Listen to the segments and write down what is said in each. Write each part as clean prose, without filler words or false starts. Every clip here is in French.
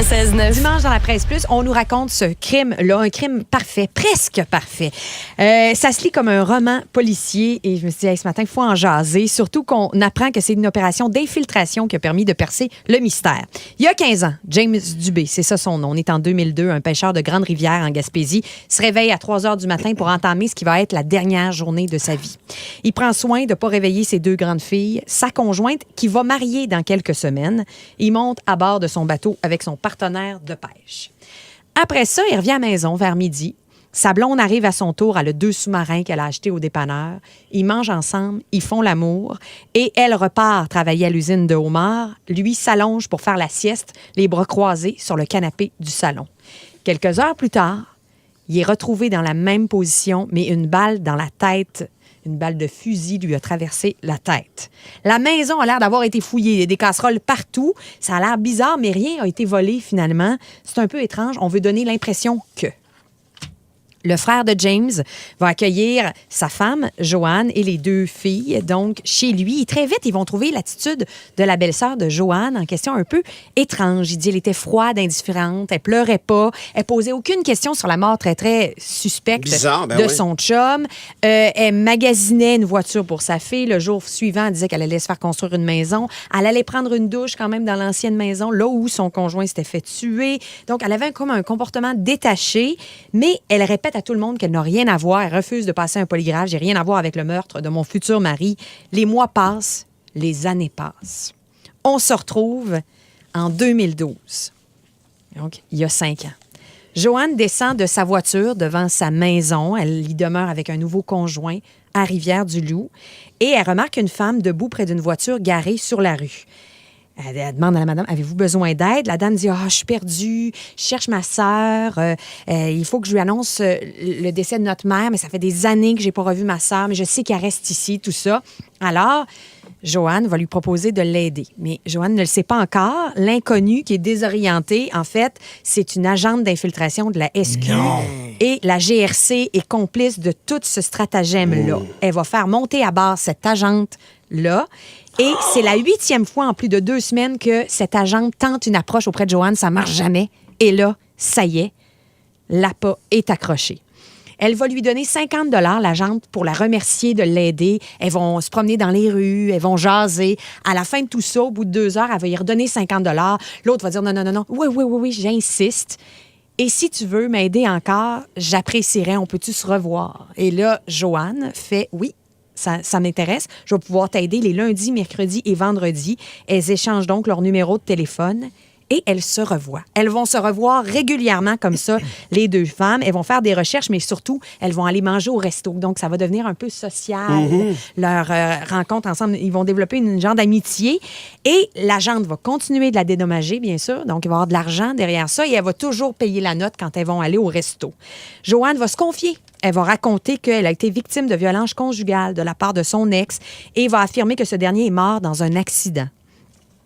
96.9. Dimanche dans la Presse Plus, on nous raconte ce crime-là, un crime parfait, presque parfait. Ça se lit comme un roman policier et je me suis dit, hey, ce matin, il faut en jaser, surtout qu'on apprend que c'est une opération d'infiltration qui a permis de percer le mystère. Il y a 15 ans, James Dubé, c'est ça son nom, on est en 2002, un pêcheur de Grande-Rivière en Gaspésie, se réveille à 3 heures du matin pour entamer ce qui va être la dernière journée de sa vie. Il prend soin de ne pas réveiller ses 2 grandes filles, sa conjointe qui va marier dans quelques semaines. Il monte à bord de son bateau avec son partenaire de pêche. Après ça, il revient à la maison vers midi. Sa blonde arrive à son tour, elle a 2 sous-marins qu'elle a achetés au dépanneur. Ils mangent ensemble, ils font l'amour et elle repart travailler à l'usine de homard. Lui s'allonge pour faire la sieste, les bras croisés sur le canapé du salon. Quelques heures plus tard, il est retrouvé dans la même position, mais une balle dans la tête. Une balle de fusil lui a traversé la tête. La maison a l'air d'avoir été fouillée. Il y a des casseroles partout. Ça a l'air bizarre, mais rien n'a été volé finalement. C'est un peu étrange. On veut donner l'impression que... Le frère de James va accueillir sa femme, Joanne, et les 2 filles, donc, chez lui. Et très vite, ils vont trouver l'attitude de la belle-sœur de Joanne en question un peu étrange. Il dit qu'elle était froide, indifférente, elle pleurait pas, elle posait aucune question sur la mort très, très suspecte de son chum. Elle magasinait une voiture pour sa fille. Le jour suivant, elle disait qu'elle allait se faire construire une maison. Elle allait prendre une douche quand même dans l'ancienne maison, là où son conjoint s'était fait tuer. Donc, elle avait comme un comportement détaché, mais elle répète à tout le monde qu'elle n'a rien à voir. Elle refuse de passer un polygraphe. J'ai rien à voir avec le meurtre de mon futur mari. Les mois passent, les années passent. On se retrouve en 2012. Donc, il y a 5 ans. Joanne descend de sa voiture devant sa maison. Elle y demeure avec un nouveau conjoint à Rivière-du-Loup. Et elle remarque une femme debout près d'une voiture garée sur la rue. Elle demande à la madame, avez-vous besoin d'aide? La dame dit, je suis perdue, je cherche ma sœur, il faut que je lui annonce le décès de notre mère, mais ça fait des années que j'ai pas revu ma sœur, mais je sais qu'elle reste ici, tout ça. Alors, Joanne va lui proposer de l'aider. Mais Joanne ne le sait pas encore. L'inconnue qui est désorientée, en fait, c'est une agente d'infiltration de la SQ. Non. Et la GRC est complice de tout ce stratagème-là. Elle va faire monter à bord cette agente-là. Et c'est la 8e fois en plus de 2 semaines que cette agente tente une approche auprès de Joanne. Ça marche jamais. Et là, ça y est, l'appât est accroché. Elle va lui donner 50 $ l'agente, pour la remercier de l'aider. Elles vont se promener dans les rues, elles vont jaser. À la fin de tout ça, au bout de 2 heures, elle va y redonner 50 $. L'autre va dire non. Oui, j'insiste. Et si tu veux m'aider encore, j'apprécierais. On peut-tu se revoir? Et là, Joanne fait oui. Ça m'intéresse. Je vais pouvoir t'aider les lundis, mercredis et vendredis. Elles échangent donc leur numéro de téléphone et elles se revoient. Elles vont se revoir régulièrement comme ça, les 2 femmes. Elles vont faire des recherches, mais surtout, elles vont aller manger au resto. Donc, ça va devenir un peu social, leur rencontre ensemble. Ils vont développer une genre d'amitié. Et l'agente va continuer de la dédommager, bien sûr. Donc, il va y avoir de l'argent derrière ça et elle va toujours payer la note quand elles vont aller au resto. Joanne va se confier. Elle va raconter qu'elle a été victime de violences conjugales de la part de son ex et va affirmer que ce dernier est mort dans un accident.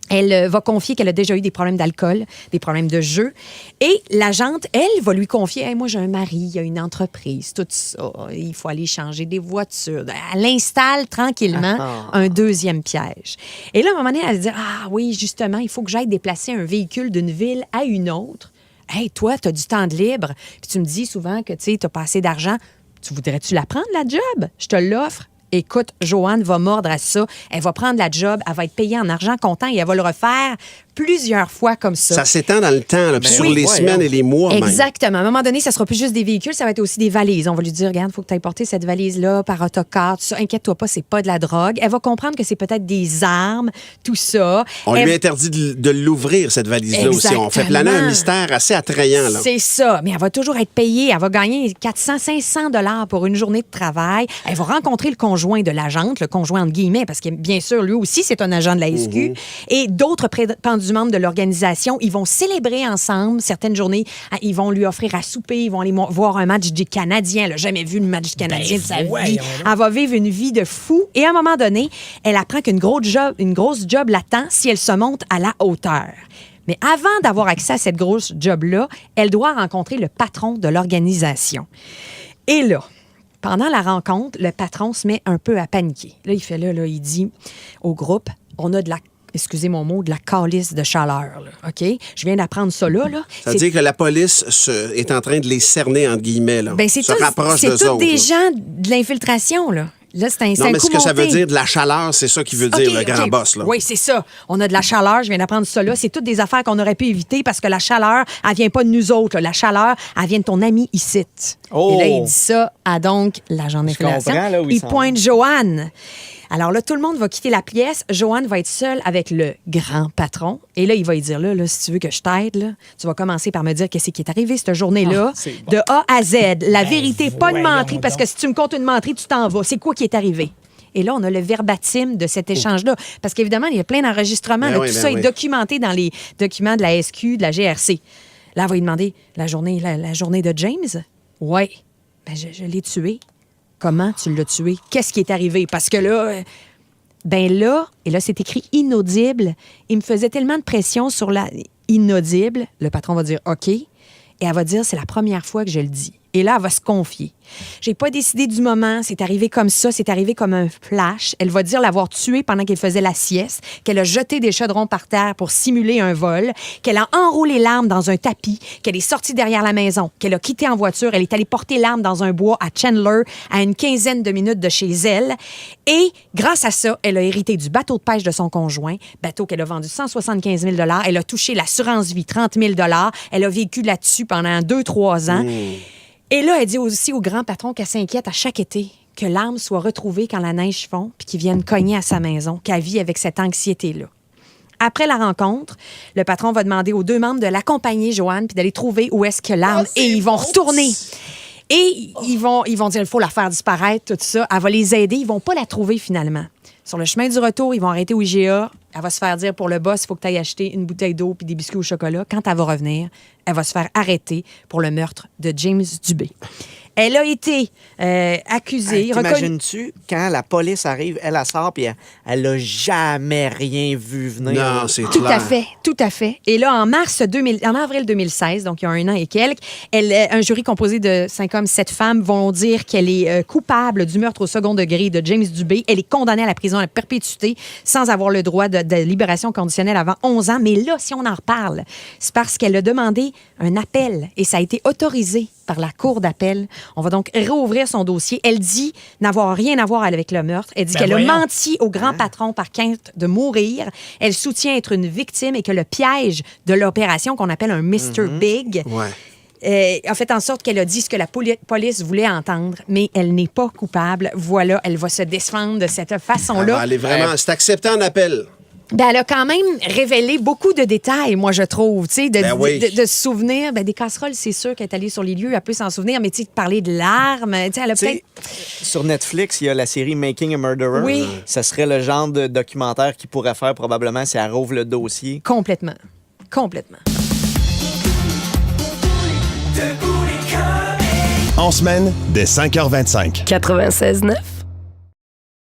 Elle va confier qu'elle a déjà eu des problèmes d'alcool, des problèmes de jeu. Et l'agente, elle, va lui confier, hey, moi, j'ai un mari, il y a une entreprise, tout ça. Il faut aller changer des voitures. Elle installe tranquillement un 2e piège. Et là, à un moment donné, elle dit, oui, justement, il faut que j'aille déplacer un véhicule d'une ville à une autre. Hey, toi, tu as du temps de libre. Puis tu me dis souvent que tu n'as pas assez d'argent. Tu voudrais-tu la prendre, la job? Je te l'offre. Écoute, Joanne va mordre à ça. Elle va prendre la job, elle va être payée en argent comptant et elle va le refaire plusieurs fois comme ça. Ça s'étend dans le temps, là, sur les semaines et les mois. Exactement. À un moment donné, ça sera plus juste des véhicules, ça va être aussi des valises. On va lui dire, regarde, il faut que tu ailles porter cette valise-là par autocar, tout ça. Inquiète-toi pas, c'est pas de la drogue. Elle va comprendre que c'est peut-être des armes, tout ça. On lui interdit de l'ouvrir, cette valise-là aussi. On fait planer un mystère assez attrayant, là. C'est ça. Mais elle va toujours être payée. Elle va gagner 400, 500 $ pour une journée de travail. Elle va rencontrer le conjoint de l'agente, le conjoint entre guillemets, parce que bien sûr, lui aussi, c'est un agent de la SQ. Et d'autres prétendus membres de l'organisation, ils vont célébrer ensemble certaines journées. Ils vont lui offrir à souper, ils vont aller voir un match du Canadien. Elle n'a jamais vu le match du Canadien de sa vie. Elle va vivre une vie de fou. Et à un moment donné, elle apprend qu'une grosse job l'attend si elle se monte à la hauteur. Mais avant d'avoir accès à cette grosse job-là, elle doit rencontrer le patron de l'organisation. Et là, pendant la rencontre, le patron se met un peu à paniquer. Là, il dit au groupe, on a de la excusez mon mot, de la calice de chaleur. Là, OK? Je viens d'apprendre ça là. Ça veut dire que la police est en train de les cerner, entre guillemets. Là. Ben, c'est se tous rapproche de des là. gens de l'infiltration, là. Là, c'est un Non, mais ce coup que ça veut monté. dire de la chaleur, c'est ça qui veut dire le grand boss. Là. Oui, c'est ça. On a de la chaleur, je viens d'apprendre ça là. C'est toutes des affaires qu'on aurait pu éviter parce que la chaleur, elle vient pas de nous autres. Là. La chaleur, elle vient de ton ami ici. Oh. Et là, il dit ça à donc l'agent d'infiltration. comprends, là, où il Il s'en pointe Joanne. Alors là, tout le monde va quitter la pièce. Joanne va être seule avec le grand patron. Et là, il va lui dire, là, si tu veux que je t'aide, là, tu vas commencer par me dire qu'est-ce qui est arrivé cette journée-là, c'est bon. de A à Z. La vérité, pas de voyons menterie, parce que si tu me comptes une menterie, tu t'en vas. C'est quoi qui est arrivé? Et là, on a le verbatim de cet échange-là. Parce qu'évidemment, il y a plein d'enregistrements. Ben Là, oui, tout ben ça oui. est documenté dans les documents de la SQ, de la GRC. Là, elle va lui demander la journée de James? Oui. Ben, je l'ai tué. Comment tu l'as tué? Qu'est-ce qui est arrivé? Parce que là, et là, c'est écrit inaudible. Il me faisait tellement de pression sur la inaudible. Le patron va dire OK. Et elle va dire c'est la première fois que je le dis. Et là, elle va se confier. J'ai pas décidé du moment. C'est arrivé comme ça. C'est arrivé comme un flash. Elle va dire l'avoir tué pendant qu'elle faisait la sieste, qu'elle a jeté des chaudrons par terre pour simuler un vol, qu'elle a enroulé l'arme dans un tapis, qu'elle est sortie derrière la maison, qu'elle a quitté en voiture. Elle est allée porter l'arme dans un bois à Chandler, à une quinzaine de minutes de chez elle. Et grâce à ça, elle a hérité du bateau de pêche de son conjoint, bateau qu'elle a vendu 175 000 $. Elle a touché l'assurance-vie 30 000 $. Elle a vécu là-dessus pendant 2-3 ans. Et là, elle dit aussi au grand patron qu'elle s'inquiète à chaque été que l'arme soit retrouvée quand la neige fond puis qu'il vienne cogner à sa maison, qu'elle vit avec cette anxiété-là. Après la rencontre, le patron va demander aux 2 membres de l'accompagner, Joanne, puis d'aller trouver où est-ce que l'arme est. Et ils vont retourner. Et ils vont dire, il faut la faire disparaître, tout ça. Elle va les aider. Ils vont pas la trouver, finalement. Sur le chemin du retour, ils vont arrêter au IGA. Elle va se faire dire pour le boss, il faut que tu ailles acheter une bouteille d'eau puis des biscuits au chocolat. Quand elle va revenir, elle va se faire arrêter pour le meurtre de James Dubé. Elle a été accusée. T'imagines-tu, quand la police arrive, elle sort, puis elle n'a jamais rien vu venir. Non, c'est Tout clair. à fait, tout à fait. Et là, en avril 2016, donc il y a 1 an et quelques, un jury composé de 5 hommes, 7 femmes vont dire qu'elle est coupable du meurtre au second degré de James Dubé. Elle est condamnée à la prison à perpétuité sans avoir le droit de libération conditionnelle avant 11 ans. Mais là, si on en reparle, c'est parce qu'elle a demandé un appel et ça a été autorisé par la cour d'appel. On va donc réouvrir son dossier. Elle dit n'avoir rien à voir avec le meurtre. Elle dit qu'elle a menti au grand patron par crainte de mourir. Elle soutient être une victime et que le piège de l'opération qu'on appelle un Mr. Big a fait en sorte qu'elle a dit ce que la police voulait entendre, mais elle n'est pas coupable. Voilà, elle va se défendre de cette façon-là. Elle est vraiment... C'est accepté en appel. Ben, elle a quand même révélé beaucoup de détails, moi, je trouve. Tu sais, de se souvenir. Ben, des casseroles, c'est sûr qu'elle est allée sur les lieux, elle peut s'en souvenir, mais tu sais, de parler de l'arme, tu sais, elle a peut-être. Sur Netflix, il y a la série Making a Murderer. Oui. Ça serait le genre de documentaire qu'il pourrait faire probablement si elle rouvre le dossier. Complètement. Complètement. En semaine, dès 5h25. 96.9.